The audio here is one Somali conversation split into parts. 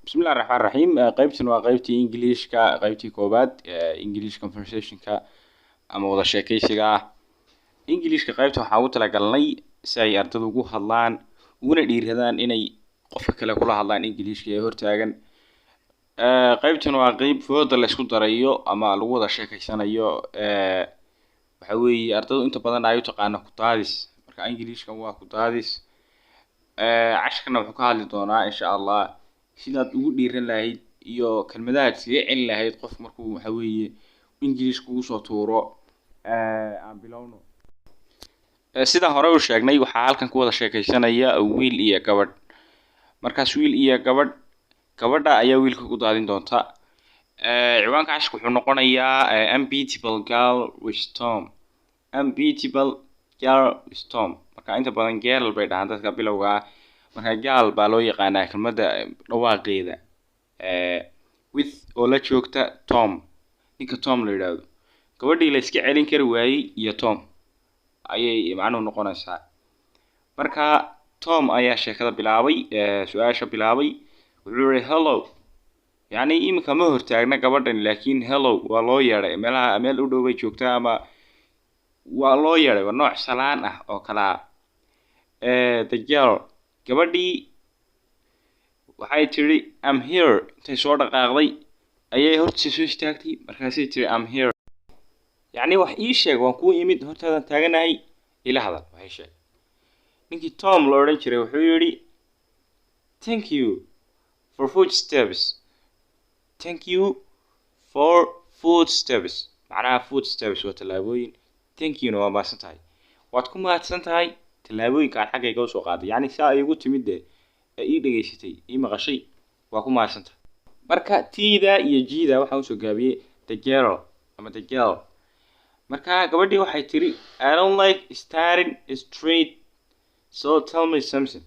بسم الله الرحمن الرحيم قيبتنا وقيبتي إنجليش قيبتي كوباد إنجليش conversation أما وضع شاكيسيغا إنجليش قيبتي وحاوت لقلني ساي أرتدوغو هادلان ونا ديرهدان إني قفا كلا كلا هادلان إنجليش هورتاغن قيبتنا وقيب فوضى لسكو داريو أما لوضع شاكيسانيو waxa weeye ardaydu inta badan ay u taqaano kutaadis marka Englishka waa kutaadis cashkana wuxuu ka hadli doonaa insha Allah sidaad ugu dhiiran lahayd iyo kelmadaha sii cilin lahayd qof markuu waxa weeye Englishka uu soo tuuro aan bilowno sida hore u sheegnay waxa halkan ku wada sheekaysanaya wiil iyo gabadh markaas wiil iyo gabadha ayaa wiilka ku daadin doonta ciwaanka cashku wuxuu noqonayaa unbeatable girl with Tom unbeatable girl with Tom marka inta badan girl bay dhahan dadka bilowga marka girl baa loo yaqaanaa kelmadda dhawaaqeeda with oo la joogta Tom ninka Tom la yiraahdo gabadhii la iska celin kari waayay iyo Tom ayay macnuhu noqonaysaa marka Tom ayaa sheekada bilaabay su'aasha bilaabay wuxuu yiri hello يعني إمك ما هو تاجنا قبضن لكن hello والله يرى ملها مل أدو بيجوكتا ما والله يرى ونوع سلانة أو كلا the girl قبضي وحي تري I'm here تسوار قاضي أيه هرت سويش تاكتي مركزي تري I'm here يعني وحي شيء وكون يمد هرت هذا تاجنا هاي إلى هذا وحي شيء نيجي توم لورين تري وحيري thank you for footsteps Thank you for footsteps. معناها footsteps وتلابوين. Thank you نوع ما سنتهاي. واتكم ما سنتهاي تلابوين كان حاجة يجوز وقاضي. يعني ساعة يقول تمده إيه دقيقتي إيه مغشي واتكم ما سنتهاي. مركا تيدا يجي ذا وحوسو جابي the girl أما the girl. مركا قبل واحد تري I don't like staring straight so tell me something.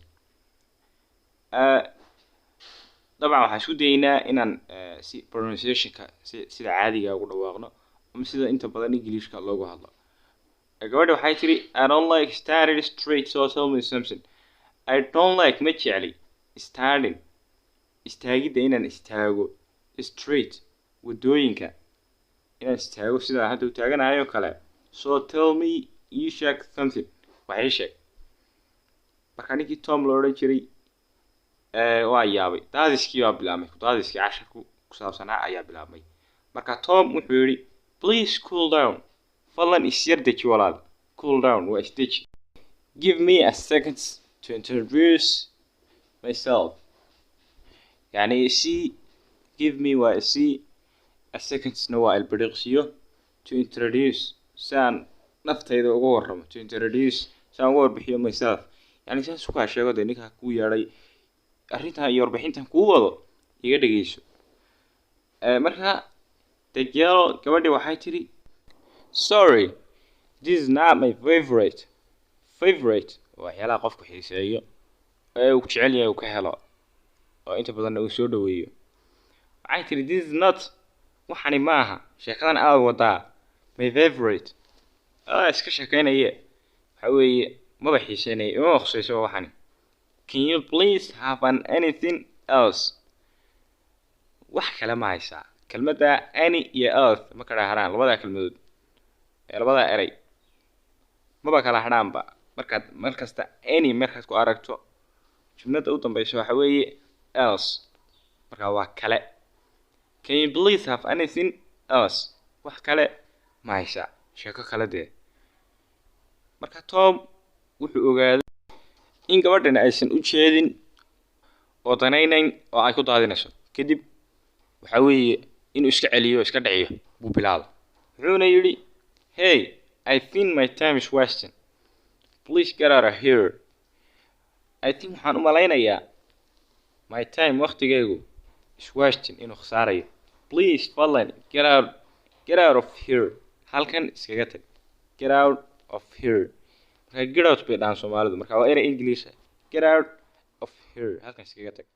طبعا waxaan daynaa inaan si pronunciation-ka sida caadiga ugu dhawaaqno ama sida inta badan Englishka loogu hadlo gabadha waxay tiri I don't like staring straight so tell me something I don't like ma jecli staring istaagida inaan istaago straight wadooyinka inaan istaago sida hadda u taaganayo kale so tell me you sheeg something waxay sheeg marka ninkii Tom la oran jiray waa yaabay daadiskii waa bilaabmay daadiskii casharku ku saabsanaa ayaa bilaabmay marka Tom wuxuu yiri please cool down fadlan isyar deji walaal cool down waa isdeji give me a second to introduce myself yani give me a second waa albiriqsiyo to introduce saan naftayda ugu warramo to introduce saan ugu warbixiyo myself yani saan suka sheego ninka ku yeeray arrinta iyo warbixintan ku wado iga dhageyso marka the girl gabadhi waxay tiri sorry this is not my favorite waxyaalaha qofku xiiseeyo uu jecel yahay uu ka helo oo inta badan uu soo dhaweeyo waxay tiri this is not waxani maaha sheekadan aad wadaa my favorite iska sheekaynaya waxa weeye maba xiiseenay oo khusayso waxani Can you please have anything else? wax kale ma haysaa kelmadda any iyo else ma kala haraan labada kelmadood labada eray ma kala haraanba markasta any markaad ku aragto jumlada u dambayso waxa weeye else marka waa kale Can you please have anything else? wax kale ma haysaa sheeko kale dee marka Tom wuxuu ogaaday in gabadhan aysan u jeedin oo danaynayn oo ay ku daadinayso kadib waxa weeye inuu iska celiyo iska dhaciyo buu bilaabay wuxuuna yiri hey I think my time is wasting please get out of here I think waxaan u malaynayaa my time waqtigaygu is wasting inuu khasaarayo please fadlan get out of here halkan iskaga tag get out of here get out bay dhaan Soomaalidu marka waa erey English get out of here halkan iskaga tag